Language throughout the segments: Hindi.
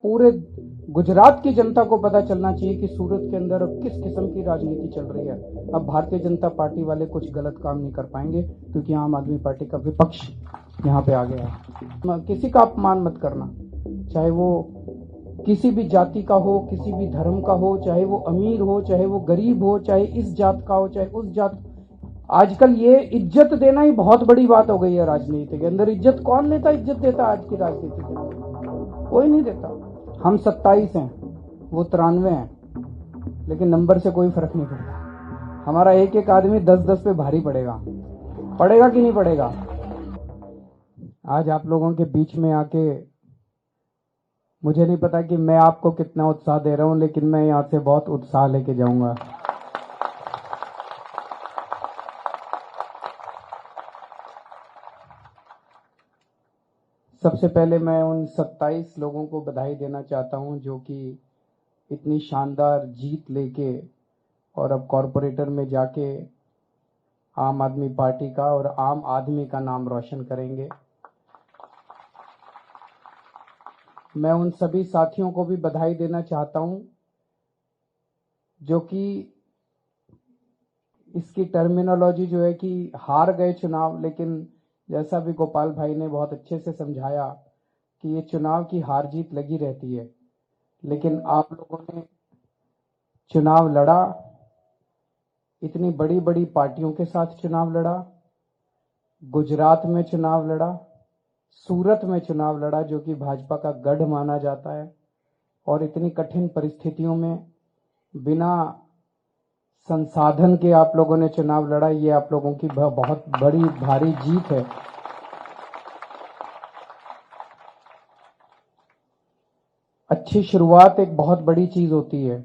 पूरे गुजरात की जनता को पता चलना चाहिए कि सूरत के अंदर अब किस किस्म की राजनीति चल रही है। अब भारतीय जनता पार्टी वाले कुछ गलत काम नहीं कर पाएंगे क्योंकि आम आदमी पार्टी का विपक्ष यहाँ पे आ गया है। किसी का अपमान मत करना, चाहे वो किसी भी जाति का हो, किसी भी धर्म का हो, चाहे वो अमीर हो, चाहे वो गरीब हो, चाहे इस जात का हो, चाहे उस जात। आजकल ये इज्जत देना ही बहुत बड़ी बात हो गई है राजनीति के अंदर। इज्जत कौन लेता, इज्जत देता आज की राजनीति के अंदर? कोई नहीं देता। हम 27 हैं, वो 93 हैं, लेकिन नंबर से कोई फर्क नहीं पड़ता। हमारा एक एक आदमी 10-10 पे भारी पड़ेगा कि नहीं पड़ेगा? आज आप लोगों के बीच में आके मुझे नहीं पता कि मैं आपको कितना उत्साह दे रहा हूं, लेकिन मैं यहां से बहुत उत्साह लेके जाऊंगा। सबसे पहले मैं उन 27 लोगों को बधाई देना चाहता हूं जो कि इतनी शानदार जीत लेके और अब कॉरपोरेटर में जाके आम आदमी पार्टी का और आम आदमी का नाम रोशन करेंगे। मैं उन सभी साथियों को भी बधाई देना चाहता हूं जो कि इसकी टर्मिनोलॉजी जो है कि हार गए चुनाव, लेकिन जैसा भी गोपाल भाई ने बहुत अच्छे से समझाया कि ये चुनाव की हार जीत लगी रहती है, लेकिन आप लोगों ने चुनाव लड़ा, इतनी बड़ी बड़ी पार्टियों के साथ चुनाव लड़ा, गुजरात में चुनाव लड़ा, सूरत में चुनाव लड़ा जो कि भाजपा का गढ़ माना जाता है, और इतनी कठिन परिस्थितियों में बिना संसाधन के आप लोगों ने चुनाव लड़ा। ये आप लोगों की बहुत बड़ी भारी जीत है। अच्छी शुरुआत एक बहुत बड़ी चीज होती है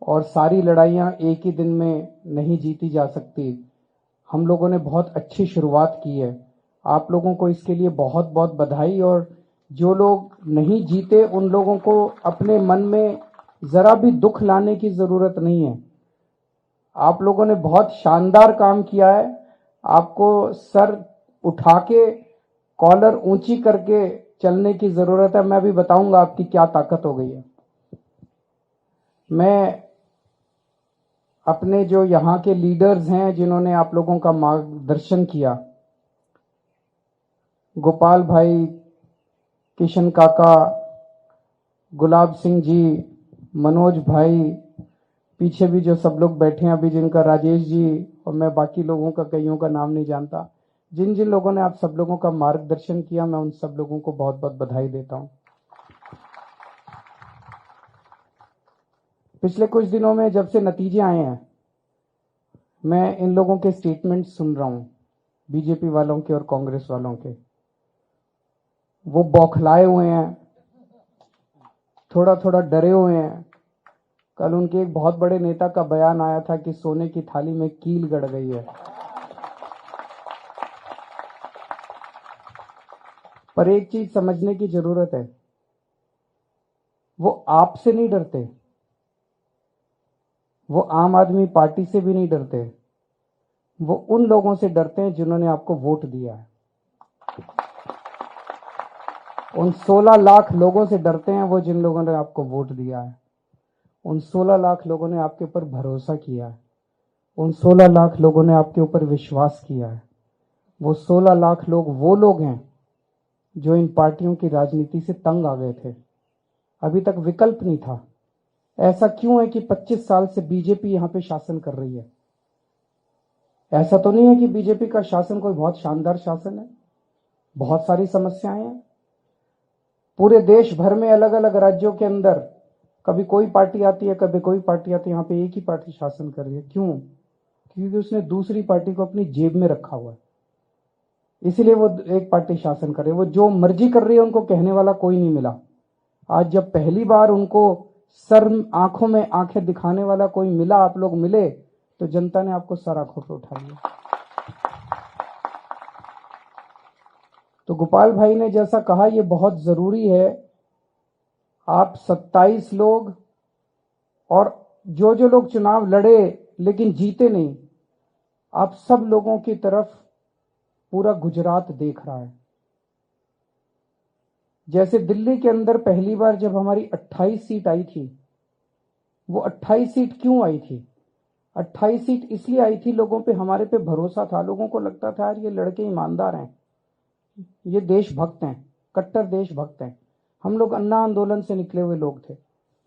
और सारी लड़ाइयां एक ही दिन में नहीं जीती जा सकती। हम लोगों ने बहुत अच्छी शुरुआत की है, आप लोगों को इसके लिए बहुत बहुत बधाई। और जो लोग नहीं जीते उन लोगों को अपने मन में जरा भी दुख लाने की जरूरत नहीं है। आप लोगों ने बहुत शानदार काम किया है। आपको सर उठा के, कॉलर ऊंची करके चलने की जरूरत है। मैं अभी बताऊंगा आपकी क्या ताकत हो गई है। मैं अपने जो यहाँ के लीडर्स हैं जिन्होंने आप लोगों का मार्गदर्शन किया, गोपाल भाई, किशन काका, गुलाब सिंह जी, मनोज भाई, पीछे भी जो सब लोग बैठे हैं अभी, जिनका राजेश जी, और मैं बाकी लोगों का कईयों का नाम नहीं जानता, जिन जिन लोगों ने आप सब लोगों का मार्गदर्शन किया, मैं उन सब लोगों को बहुत बहुत बधाई देता हूं। पिछले कुछ दिनों में जब से नतीजे आए हैं, मैं इन लोगों के स्टेटमेंट सुन रहा हूं, बीजेपी वालों के और कांग्रेस वालों के। वो बौखलाए हुए हैं, थोड़ा थोड़ा डरे हुए हैं। कल उनके एक बहुत बड़े नेता का बयान आया था कि सोने की थाली में कील गड़ गई है। पर एक चीज समझने की जरूरत है, वो आपसे नहीं डरते, वो आम आदमी पार्टी से भी नहीं डरते, वो उन लोगों से डरते हैं जिन्होंने आपको वोट दिया है। उन 16 लाख लोगों से डरते हैं वो जिन लोगों ने आपको वोट दिया है। उन 16 लाख लोगों ने आपके ऊपर भरोसा किया है। उन 16 लाख लोगों ने आपके ऊपर विश्वास किया है। वो 16 लाख लोग वो लोग हैं जो इन पार्टियों की राजनीति से तंग आ गए थे। अभी तक विकल्प नहीं था। ऐसा क्यों है कि 25 साल से बीजेपी यहां पे शासन कर रही है? ऐसा तो नहीं है कि बीजेपी का शासन कोई बहुत शानदार शासन है। बहुत सारी समस्याएं हैं पूरे देश भर में, अलग अलग राज्यों के अंदर। कभी कोई पार्टी आती है, कभी कोई पार्टी आती है, यहाँ पे एक ही पार्टी शासन कर रही है। क्यों? क्योंकि उसने दूसरी पार्टी को अपनी जेब में रखा हुआ है, इसीलिए वो एक पार्टी शासन कर रही है। वो जो मर्जी कर रही है, उनको कहने वाला कोई नहीं मिला। आज जब पहली बार उनको सर आंखों में आंखें दिखाने वाला कोई मिला, आप लोग मिले, तो जनता ने आपको सर आंखों पे उठा लिया। तो गोपाल भाई ने जैसा कहा, ये बहुत जरूरी है। आप 27 लोग और जो जो लोग चुनाव लड़े लेकिन जीते नहीं, आप सब लोगों की तरफ पूरा गुजरात देख रहा है। जैसे दिल्ली के अंदर पहली बार जब हमारी 28 सीट आई थी, वो 28 सीट क्यों आई थी? 28 सीट इसलिए आई थी, लोगों पे हमारे पे भरोसा था, लोगों को लगता था यार ये लड़के ईमानदार हैं, ये देशभक्त हैं, कट्टर देशभक्त हैं। हम लोग अन्ना आंदोलन से निकले हुए लोग थे।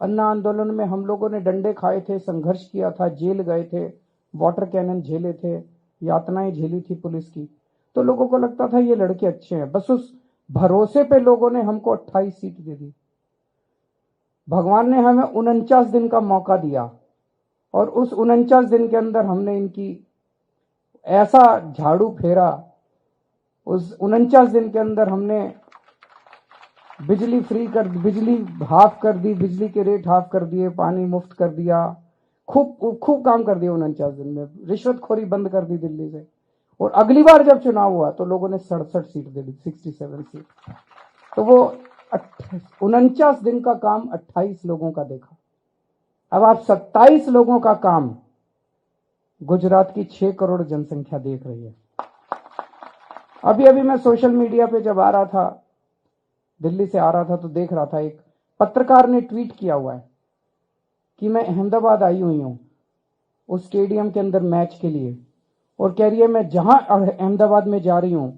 अन्ना आंदोलन में हम लोगों ने डंडे खाए थे, संघर्ष किया था, जेल गए थे, वाटर कैनन झेले थे, यातनाएं झेली थी पुलिस की। तो लोगों को लगता था ये लड़के अच्छे हैं। बस उस भरोसे पे लोगों ने हमको 28 सीट दे दी। भगवान ने हमें 49 दिन का मौका दिया और उस 49 दिन के अंदर हमने इनकी ऐसा झाड़ू फेरा। उस 49 दिन के अंदर हमने बिजली फ्री कर, बिजली हाफ कर दी, बिजली के रेट हाफ कर दिए, पानी मुफ्त कर दिया, खूब काम कर दिया 49 दिन में। रिश्वतखोरी बंद कर दी दिल्ली से। और अगली बार जब चुनाव हुआ तो लोगों ने 67 सीट दे दी, 67 सीट। तो वो 49 दिन का काम 28 लोगों का देखा। अब आप 27 लोगों का काम गुजरात की 6 करोड़ जनसंख्या देख रही है। अभी अभी मैं सोशल मीडिया पे जब आ रहा था, दिल्ली से आ रहा था, तो देख रहा था एक पत्रकार ने ट्वीट किया हुआ है कि मैं अहमदाबाद आई हुई हूं उस स्टेडियम के अंदर मैच के लिए, और कह रही है मैं जहां अहमदाबाद में जा रही हूं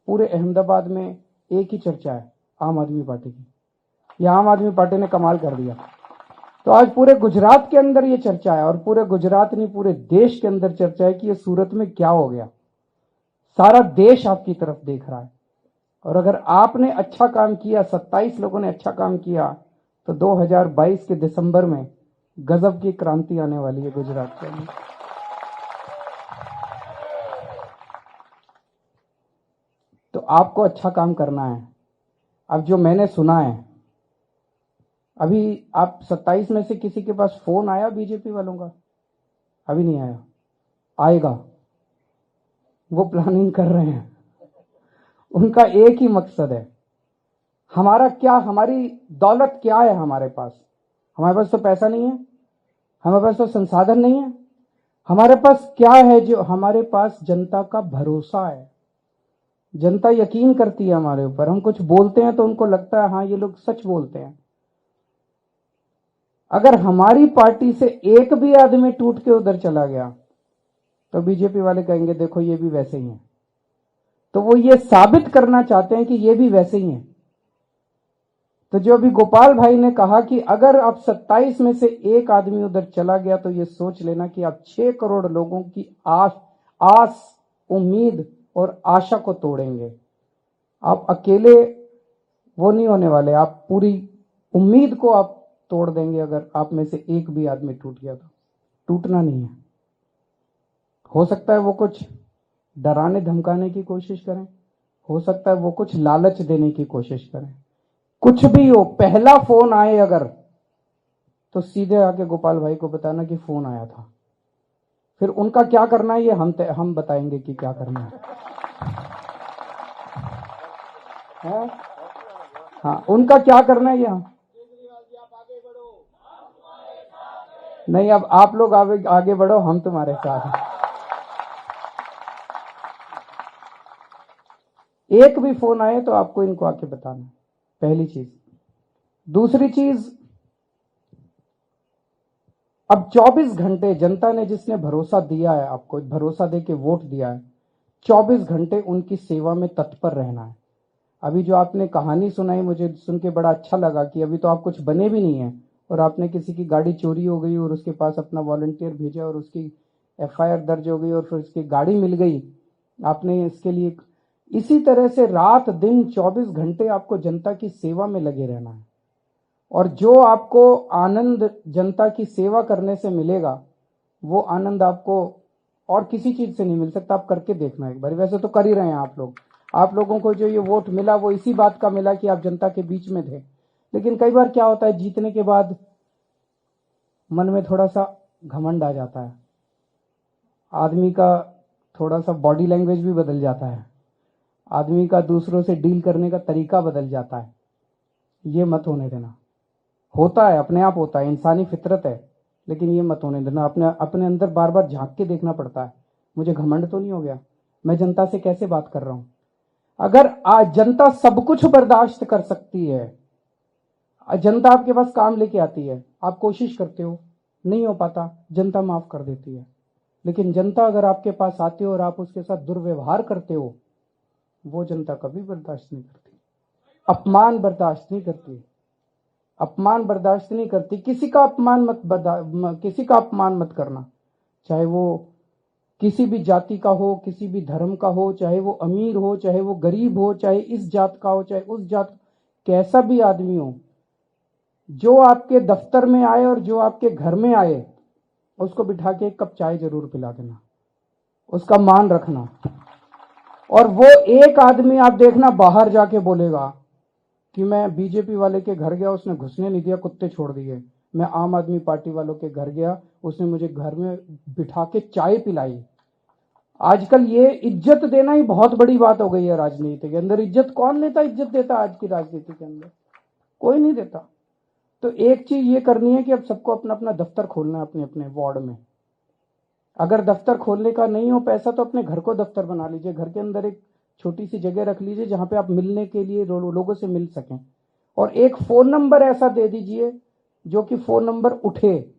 पूरे अहमदाबाद में एक ही चर्चा है, आम आदमी पार्टी की। यह आम आदमी पार्टी ने कमाल कर दिया। तो आज पूरे गुजरात के अंदर ये चर्चा है, और पूरे गुजरात नहीं पूरे देश के अंदर चर्चा है कि ये सूरत में क्या हो गया। सारा देश आपकी तरफ देख रहा है। और अगर आपने अच्छा काम किया, 27 लोगों ने अच्छा काम किया, तो 2022 के दिसंबर में गजब की क्रांति आने वाली है गुजरात के अंदर। तो आपको अच्छा काम करना है। अब जो मैंने सुना है, अभी आप 27 में से किसी के पास फोन आया बीजेपी वालों का? अभी नहीं आया, आएगा। वो प्लानिंग कर रहे हैं। उनका एक ही मकसद है, हमारा क्या, हमारी दौलत क्या है हमारे पास? हमारे पास तो पैसा नहीं है, हमारे पास तो संसाधन नहीं है। हमारे पास क्या है? जो हमारे पास जनता का भरोसा है। जनता यकीन करती है हमारे ऊपर। हम कुछ बोलते हैं तो उनको लगता है हाँ ये लोग सच बोलते हैं। अगर हमारी पार्टी से एक भी आदमी टूट के उधर चला गया तो बीजेपी वाले कहेंगे देखो ये भी वैसे ही है। तो वो ये साबित करना चाहते हैं कि ये भी वैसे ही है। तो जो अभी गोपाल भाई ने कहा कि अगर आप 27 में से एक आदमी उधर चला गया तो ये सोच लेना कि आप 6 करोड़ लोगों की आस, उम्मीद और आशा को तोड़ेंगे। आप अकेले वो नहीं होने वाले, आप पूरी उम्मीद को आप तोड़ देंगे। अगर आप में से एक भी आदमी टूट गया तो टूटना नहीं है। हो सकता है वो कुछ डराने धमकाने की कोशिश करें, हो सकता है वो कुछ लालच देने की कोशिश करें, कुछ भी हो। पहला फोन आए अगर, तो सीधे आके गोपाल भाई को बताना कि फोन आया था। फिर उनका क्या करना है ये हम बताएंगे कि क्या करना है? हाँ, उनका क्या करना है ये हम नहीं। अब आप लोग आगे बढ़ो, हम तुम्हारे साथ हैं। एक भी फोन आए तो आपको इनको आके बताना, पहली चीज। दूसरी चीज, अब 24 घंटे जनता ने जिसने भरोसा दिया है आपको, भरोसा दे के वोट दिया है, 24 घंटे उनकी सेवा में तत्पर रहना है। अभी जो आपने कहानी सुनाई मुझे सुन के बड़ा अच्छा लगा कि अभी तो आप कुछ बने भी नहीं है और आपने किसी की गाड़ी चोरी हो गई और उसके पास अपना वॉलंटियर भेजा और उसकी FIR दर्ज हो गई और फिर उसकी गाड़ी मिल गई। आपने इसके लिए इसी तरह से रात दिन 24 घंटे आपको जनता की सेवा में लगे रहना है। और जो आपको आनंद जनता की सेवा करने से मिलेगा वो आनंद आपको और किसी चीज से नहीं मिल सकता। आप करके देखना एक बार। वैसे तो कर ही रहे हैं आप लोग। आप लोगों को जो ये वोट मिला वो इसी बात का मिला कि आप जनता के बीच में थे। लेकिन कई बार क्या होता है, जीतने के बाद मन में थोड़ा सा घमंड आ जाता है, आदमी का थोड़ा सा बॉडी लैंग्वेज भी बदल जाता है, आदमी का दूसरों से डील करने का तरीका बदल जाता है। ये मत होने देना। होता है, अपने आप होता है, इंसानी फितरत है, लेकिन ये मत होने देना। अपने अंदर बार बार झांक के देखना पड़ता है, मुझे घमंड तो नहीं हो गया, मैं जनता से कैसे बात कर रहा हूं। अगर आज जनता सब कुछ बर्दाश्त कर सकती है, जनता आपके पास काम लेके आती है, आप कोशिश करते हो, नहीं हो पाता, जनता माफ कर देती है। लेकिन जनता अगर आपके पास आती हो और आप उसके साथ दुर्व्यवहार करते हो, वो जनता कभी बर्दाश्त नहीं करती। अपमान बर्दाश्त नहीं करती, अपमान बर्दाश्त नहीं करती। किसी का अपमान मत करना, चाहे वो किसी भी जाति का हो, किसी भी धर्म का हो, चाहे वो अमीर हो, चाहे वो गरीब हो, चाहे इस जात का हो, चाहे उस जात, कैसा भी आदमी हो, जो आपके दफ्तर में आए और जो आपके घर में आए, उसको बिठा के एक कप चाय जरूर पिला देना, उसका मान रखना। और वो एक आदमी आप देखना बाहर जाके बोलेगा कि मैं बीजेपी वाले के घर गया, उसने घुसने नहीं दिया, कुत्ते छोड़ दिए। मैं आम आदमी पार्टी वालों के घर गया, उसने मुझे घर में बिठा के चाय पिलाई। आजकल ये इज्जत देना ही बहुत बड़ी बात हो गई है राजनीति के अंदर। इज्जत कौन लेता, इज्जत देता आज की राजनीति के अंदर? कोई नहीं देता। तो एक चीज ये करनी है कि अब सबको अपना अपना दफ्तर खोलना है अपने अपने वार्ड में। अगर दफ्तर खोलने का नहीं हो पैसा तो अपने घर को दफ्तर बना लीजिए, घर के अंदर एक छोटी सी जगह रख लीजिए जहां पे आप मिलने के लिए लोगों से मिल सकें। और एक फोन नंबर ऐसा दे दीजिए जो कि फोन नंबर उठे।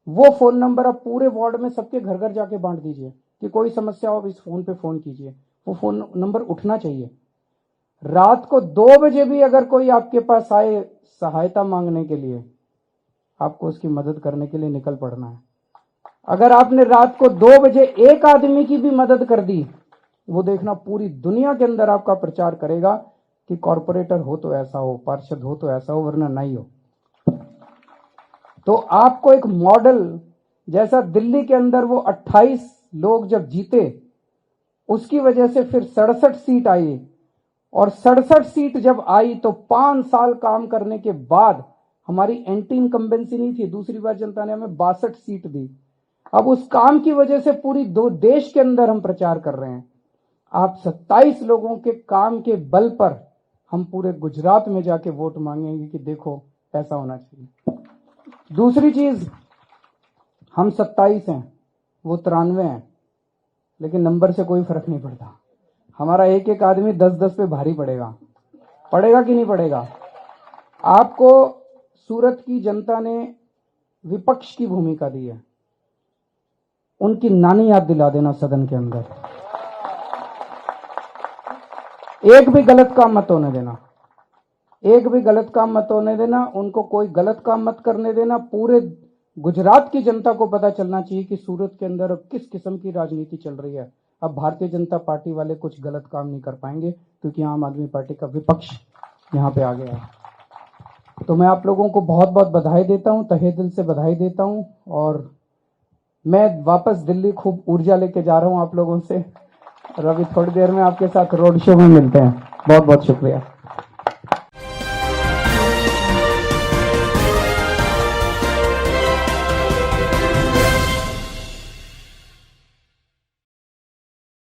वो फोन नंबर आप पूरे वार्ड में सबके घर घर जाके बांट दीजिए कि कोई समस्या हो इस फोन पे फोन कीजिए। वो फोन नंबर उठना चाहिए। रात को 2 बजे भी अगर कोई आपके पास आए सहायता मांगने के लिए, आपको उसकी मदद करने के लिए निकल पड़ना है। अगर आपने रात को 2 बजे एक आदमी की भी मदद कर दी, वो देखना पूरी दुनिया के अंदर आपका प्रचार करेगा कि कॉर्पोरेटर हो तो ऐसा हो, पार्षद हो तो ऐसा हो, वरना नहीं हो। तो आपको एक मॉडल, जैसा दिल्ली के अंदर वो 28 लोग जब जीते, उसकी वजह से फिर 67 सीट आई। और 67 सीट जब आई तो 5 साल काम करने के बाद हमारी एंटी इनकम्बेंसी नहीं थी, दूसरी बार जनता ने हमें 62 सीट दी। अब उस काम की वजह से पूरी देश के अंदर हम प्रचार कर रहे हैं। आप 27 लोगों के काम के बल पर हम पूरे गुजरात में जाके वोट मांगेंगे कि देखो ऐसा होना चाहिए। दूसरी चीज, हम 27 हैं, वो 93 हैं, लेकिन नंबर से कोई फर्क नहीं पड़ता। हमारा एक एक आदमी 10-10 पे भारी पड़ेगा कि नहीं पड़ेगा? आपको सूरत की जनता ने विपक्ष की भूमिका दी है, उनकी नानी याद दिला देना सदन के अंदर। एक भी गलत काम मत होने देना, एक भी गलत काम मत होने देना, उनको कोई गलत काम मत करने देना। पूरे गुजरात की जनता को पता चलना चाहिए कि सूरत के अंदर किस किस्म की राजनीति चल रही है। अब भारतीय जनता पार्टी वाले कुछ गलत काम नहीं कर पाएंगे क्योंकि आम आदमी पार्टी का विपक्ष यहां पे आ गया है। तो मैं आप लोगों को बहुत बहुत बधाई देता हूं, तहे दिल से बधाई देता हूं। और मैं वापस दिल्ली खूब ऊर्जा लेके जा रहा हूं आप लोगों से। और अभी थोड़ी देर में आपके साथ रोड शो में मिलते हैं। बहुत बहुत शुक्रिया।